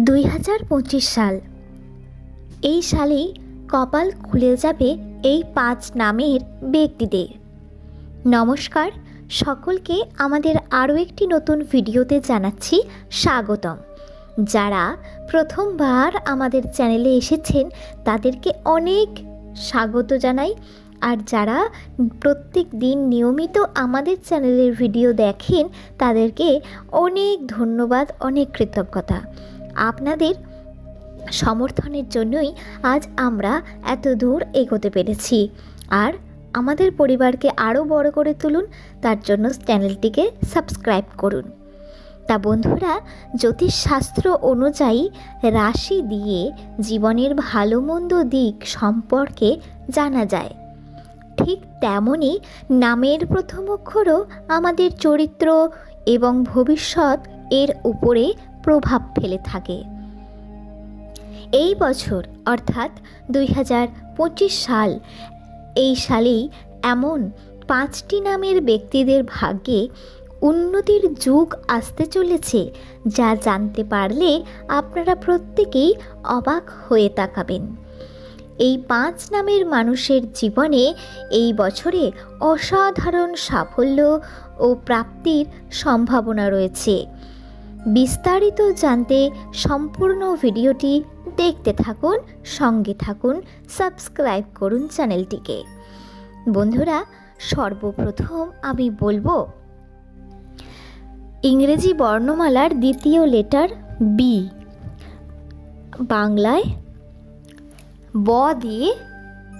2025 সাল। এই সালেই কপাল খুলে যাবে এই 5 নামের ব্যক্তিদের। নমস্কার, সকলকে আমাদের আরও একটি নতুন ভিডিওতে জানাচ্ছি স্বাগতম। যারা প্রথমবার আমাদের চ্যানেলে এসেছেন তাদেরকে অনেক স্বাগত জানাই, আর যারা প্রত্যেক দিন নিয়মিত আমাদের চ্যানেলের ভিডিও দেখেন তাদেরকে অনেক ধন্যবাদ, অনেক কৃতজ্ঞতা। আপনাদের সমর্থনের জন্যই আজ আমরা এত দূর এগোতে পেরেছি। আর আমাদের পরিবারকে আরও বড় করে তুলুন, তার জন্য চ্যানেলটিকে সাবস্ক্রাইব করুন। তা বন্ধুরা, জ্যোতিষশাস্ত্র অনুযায়ী রাশি দিয়ে জীবনের ভালো মন্দ দিক সম্পর্কে জানা যায়। ঠিক তেমনই নামের প্রথম অক্ষরও আমাদের চরিত্র এবং ভবিষ্যৎ এর উপরে প্রভাব ফেলে থাকে। এই বছর অর্থাৎ 2025 সাল, এই সালেই এমন 5টি নামের ব্যক্তিদের ভাগ্যে উন্নতির যুগ আসতে চলেছে, যা জানতে পারলে আপনারা প্রত্যেকেই অবাক হয়ে তাকাবেন। এই 5 নামের মানুষের জীবনে এই বছরে অসাধারণ সাফল্য ও প্রাপ্তির সম্ভাবনা রয়েছে। বিস্তারিত জানতে সম্পূর্ণ ভিডিওটি দেখতে থাকুন, সঙ্গে থাকুন, সাবস্ক্রাইব করুন চ্যানেলটিকে। বন্ধুরা, সর্বপ্রথম আমি বলবো ইংরেজি বর্ণমালার দ্বিতীয় লেটার বি, বাংলায় ব দিয়ে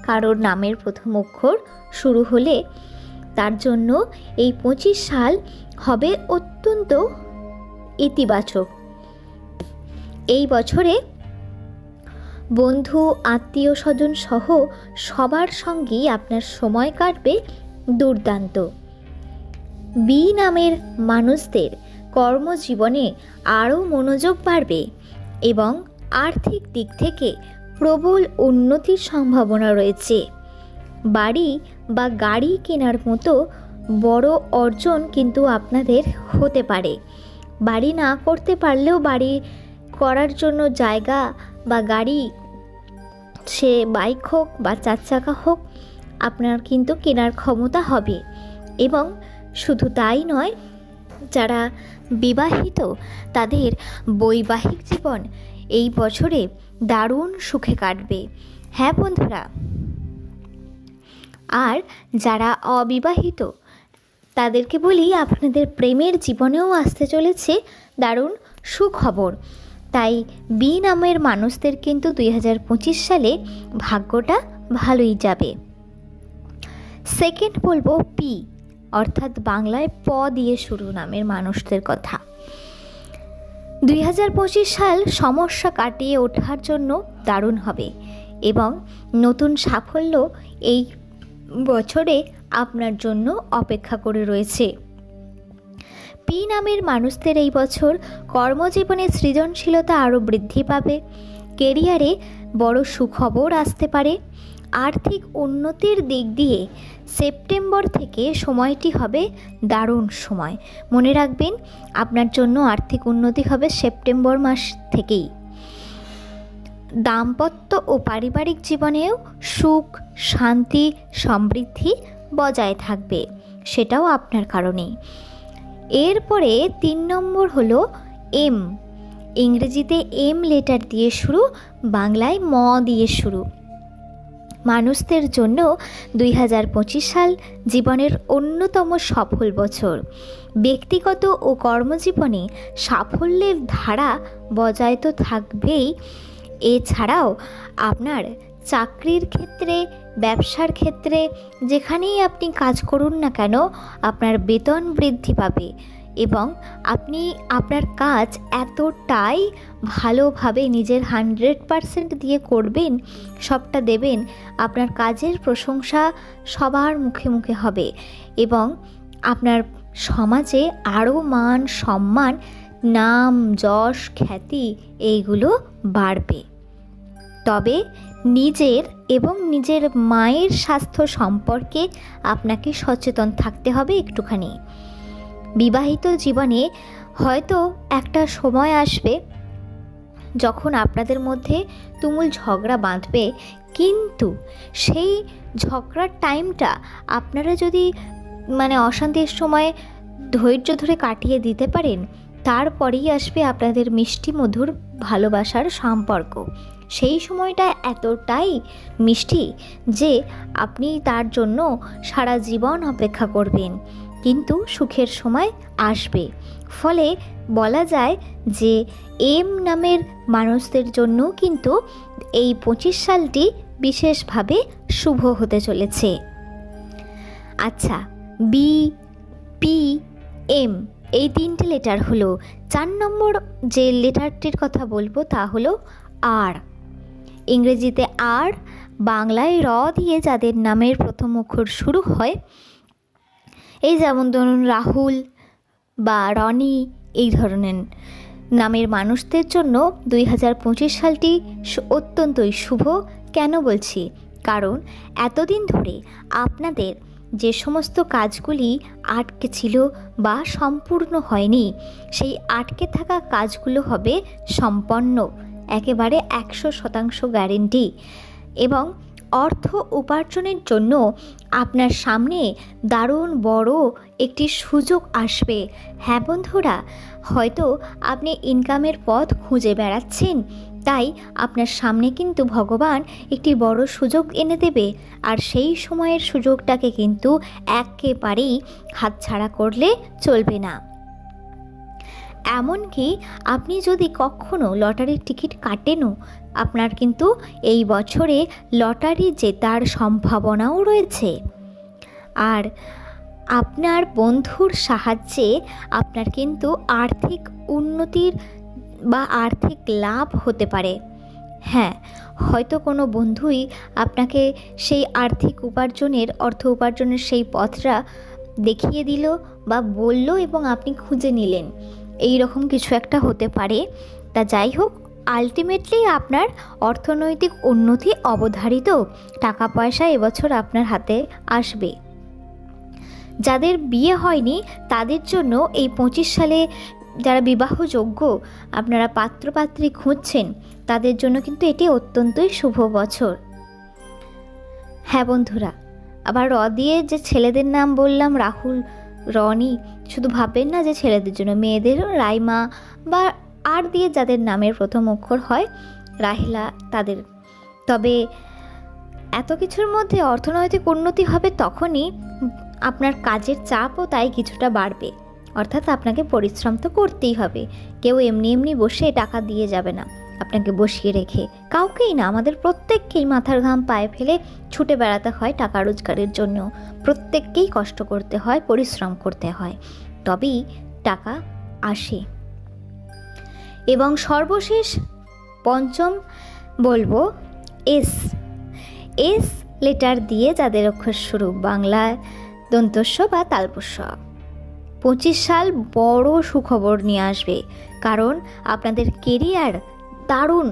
কারোর নামের প্রথম অক্ষর শুরু হলে তার জন্য এই 25 সাল হবে অত্যন্ত ইতিবাচক। এই বছরে বন্ধু, আত্মীয় স্বজন সহ সবার সঙ্গেই আপনার সময় কাটবে দুর্দান্ত। বি নামের মানুষদের কর্মজীবনে আরও মনোযোগ বাড়বে এবং আর্থিক দিক থেকে প্রবল উন্নতির সম্ভাবনা রয়েছে। বাড়ি বা গাড়ি কেনার মতো বড় অর্জন কিন্তু আপনাদের হতে পারে। বাড়ি না করতে পারলেও বাড়ি করার জন্য জায়গা বা গাড়ি, সে বাইক হোক বা 4 চাকা হোক, আপনার কিন্তু কেনার ক্ষমতা হবে। এবং শুধু তাই নয়, যারা বিবাহিত তাদের বৈবাহিক জীবন এই বছরে দারুণ সুখে কাটবে। হ্যাঁ বন্ধুরা, আর যারা অবিবাহিত তাদেরকে বলি, আপনাদের প্রেমের জীবনেও আসতে চলেছে দারুণ সুখবর। তাই বি নামের মানুষদের কিন্তু 2025 সালে ভাগ্যটা ভালোই যাবে। সেকেন্ড বলবো পি, অর্থাৎ বাংলায় প দিয়ে শুরু নামের মানুষদের কথা। 2025 সাল সমস্যা কাটিয়ে ওঠার জন্য দারুণ হবে এবং নতুন সাফল্য এই বছরে আপনার জন্য অপেক্ষা করে রয়েছে। পি নামের মানুষদের এই বছর কর্মজীবনে সৃজনশীলতা আরও বৃদ্ধি পাবে। কেরিয়ারে বড় সুখবর আসতে পারে। আর্থিক উন্নতির দিক দিয়ে সেপ্টেম্বর থেকে সময়টি হবে দারুণ সময়। মনে রাখবেন, আপনার জন্য আর্থিক উন্নতি হবে সেপ্টেম্বর মাস থেকেই। দাম্পত্য ও পারিবারিক জীবনেও সুখ, শান্তি, সমৃদ্ধি বজায় থাকবে, সেটাও আপনার কারণেই। এরপরে 3 নম্বর হলো এম, ইংরেজিতে এম লেটার দিয়ে শুরু, বাংলায় ম দিয়ে শুরু মানুষদের জন্য 2025 সাল জীবনের অন্যতম সফল বছর। ব্যক্তিগত ও কর্মজীবনে সাফল্যের ধারা বজায় তো থাকবেই, এছাড়াও আপনার চাকরির ক্ষেত্রে, ব্যবসার ক্ষেত্রে, যেখানেই আপনি কাজ করুন না কেন, আপনার বেতন বৃদ্ধি পাবে এবং আপনি আপনার কাজ এতটাই ভালোভাবে নিজের 100% দিয়ে করবেন, সবটা দেবেন, আপনার কাজের প্রশংসা সবার মুখে মুখে হবে এবং আপনার সমাজে আরও মান, সম্মান, নাম, যশ, খ্যাতি এইগুলো বাড়বে। তবে নিজের এবং নিজের মায়ের স্বাস্থ্য সম্পর্কে আপনাকে সচেতন থাকতে হবে একটুখানি। বিবাহিত জীবনে হয়তো একটা সময় আসবে যখন আপনাদের মধ্যে তুমুল ঝগড়া বাঁধবে, কিন্তু সেই ঝগড়ার টাইমটা আপনারা যদি অশান্তির সময় ধৈর্য ধরে কাটিয়ে দিতে পারেন, তারপরেই আসবে আপনাদের মিষ্টি মধুর ভালোবাসার সম্পর্ক। সেই সময়টা এতটাই মিষ্টি যে আপনি তার জন্য সারা জীবন অপেক্ষা করবেন, কিন্তু সুখের সময় আসবে। ফলে বলা যায় যে এম নামের মানুষদের জন্য কিন্তু এই 25 সালটি বিশেষভাবে শুভ হতে চলেছে। আচ্ছা, বি, পি, এম এই 3টে লেটার হলো। 4 নম্বর যে লেটারটির কথা বলবো তা হলো আর। ইংরেজিতে আর, বাংলায় র দিয়ে যাদের নামের প্রথম অক্ষর শুরু হয়, এই যেমন ধরুন রাহুল বা রনি, এই ধরনের নামের মানুষদের জন্য 2025 সালটি অত্যন্তই শুভ। কেন বলছি? কারণ এতদিন ধরে আপনাদের যে সমস্ত কাজগুলি আটকে ছিল বা সম্পূর্ণ হয়নি, সেই আটকে থাকা কাজগুলো হবে সম্পন্ন, একেবারে 100% গ্যারেন্টি। এবং অর্থ উপার্জনের জন্য আপনার সামনে দারুণ বড় একটি সুযোগ আসবে। হ্যাঁ বন্ধুরা, হয়তো আপনি ইনকামের পথ খুঁজে বেড়াচ্ছেন, তাই আপনার সামনে কিন্তু ভগবান একটি বড় সুযোগ এনে দেবে। আর সেই সময়ের সুযোগটাকে কিন্তু একেবারেই হাতছাড়া করলে চলবে না। এমনকি আপনি যদি কখনো লটারির টিকিট কাটেনও, আপনার কিন্তু এই বছরে লটারি জেতার সম্ভাবনাও রয়েছে। আর আপনার বন্ধুর সাহায্যে আপনার কিন্তু আর্থিক উন্নতির বা আর্থিক লাভ হতে পারে। হ্যাঁ, হয়তো কোনো বন্ধুই আপনাকে সেই আর্থিক উপার্জনের, অর্থ উপার্জনের সেই পথটা দেখিয়ে দিল বা বলল এবং আপনি খুঁজে নিলেন, এই রকম কিছু একটা হতে পারে। তা যাই হোক, আলটিমেটলি আপনার অর্থনৈতিক উন্নতি অবধারিত, টাকা পয়সা এবছর আপনার হাতে আসবে। যাদের বিয়ে হয়নি তাদের জন্য এই 25 সালে, যারা বিবাহযোগ্য, আপনারা পাত্রপাত্রী খুঁজছেন, তাদের জন্য কিন্তু এটি অত্যন্তই শুভ বছর। হ্যাঁ বন্ধুরা, আবার র দিয়ে যে ছেলেদের নাম বললাম, রাহুল, রনি, শুধু ভাববেন না যে ছেলেদের জন্য, মেয়েদেরও রাইমা বা আর দিয়ে যাদের নামের প্রথম অক্ষর হয়, রাহেলা, তাদের। তবে এত কিছুর মধ্যে অর্থনৈতিক উন্নতি হবে তখনই আপনার কাজের চাপও তাই কিছুটা বাড়বে। অর্থাৎ আপনাকে পরিশ্রম তো করতেই হবে। কেউ এমনি এমনি বসে টাকা দিয়ে যাবে না আপনাকে বসিয়ে রেখে, কাউকেই না। আমাদের প্রত্যেককেই মাথার ঘাম পায়ে ফেলে ছুটে বেড়াতে হয় টাকা রোজগারের জন্য। প্রত্যেককেই কষ্ট করতে হয়, পরিশ্রম করতে হয়, তবেই টাকা আসে। এবং সর্বশেষ পঞ্চম বলবো এস। এস লেটার দিয়ে যাদের অক্ষর শুরু, বাংলায় দন্তস্ব বা তালপুষ্য, 25 সাল বড় সুখবর নিয়ে আসবে। কারণ আপনাদের কেরিয়ার দারুণ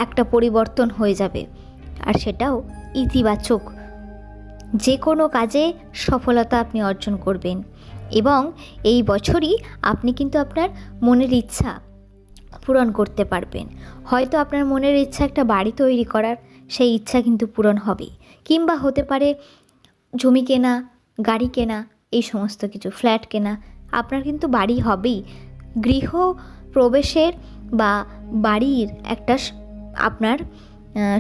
একটা পরিবর্তন হয়ে যাবে, আর সেটাও ইতিবাচক। যে কোনো কাজে সফলতা আপনি অর্জন করবেন। এবং এই বছরই আপনি কিন্তু আপনার মনের ইচ্ছা পূরণ করতে পারবেন। হয়তো আপনার মনের ইচ্ছা একটা বাড়ি তৈরি করার, সেই ইচ্ছা কিন্তু পূরণ হবে। কিংবা হতে পারে জমি কেনা, গাড়ি কেনা, এই সমস্ত কিছু, ফ্ল্যাট কেনা। আপনার কিন্তু বাড়ি হবেই। গৃহ প্রবেশের বা বাড়ির একটা আপনার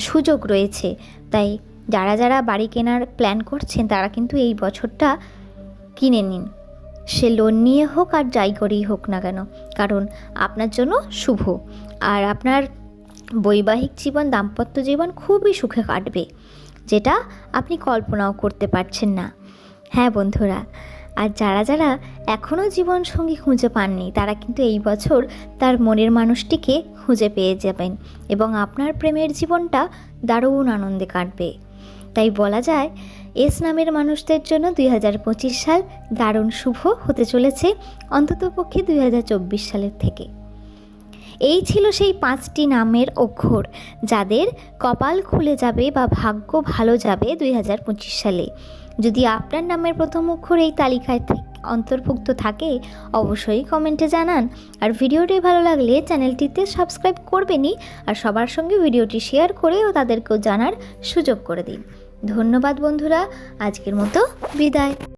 সুযোগ রয়েছে। তাই যারা যারা বাড়ি কেনার প্ল্যান করছেন তারা কিন্তু এই বছরটা কিনে নিন, সে লোন নিয়ে হোক আর যাই করেই হোক না কেন, কারণ আপনার জন্য শুভ। আর আপনার বৈবাহিক জীবন, দাম্পত্য জীবন খুবই সুখে কাটবে, যেটা আপনি কল্পনাও করতে পারছেন না। হ্যাঁ বন্ধুরা, আর যারা যারা এখনও জীবনসঙ্গী খুঁজে পাননি তারা কিন্তু এই বছর তার মনের মানুষটিকে খুঁজে পেয়ে যাবেন এবং আপনার প্রেমের জীবনটা দারুণ আনন্দে কাটবে। তাই বলা যায় এস নামের মানুষদের জন্য 2025 সাল দারুণ শুভ হতে চলেছে, অন্ততপক্ষে 2024 সালের থেকে। এই ছিল সেই 5টি নামের অক্ষর যাদের কপাল খুলে যাবে বা ভাগ্য ভালো যাবে 2025 সালে। যদি আপনার নামের প্রথম অক্ষর এই তালিকায় অন্তর্ভুক্ত থাকে অবশ্যই কমেন্টে জানান। আর ভিডিওটি ভালো লাগলে চ্যানেলটিতে সাবস্ক্রাইব করবেনই, আর সবার সঙ্গে ভিডিওটি শেয়ার করেও তাদেরকেও জানার সুযোগ করে দিন। ধন্যবাদ বন্ধুরা, আজকের মতো বিদায়।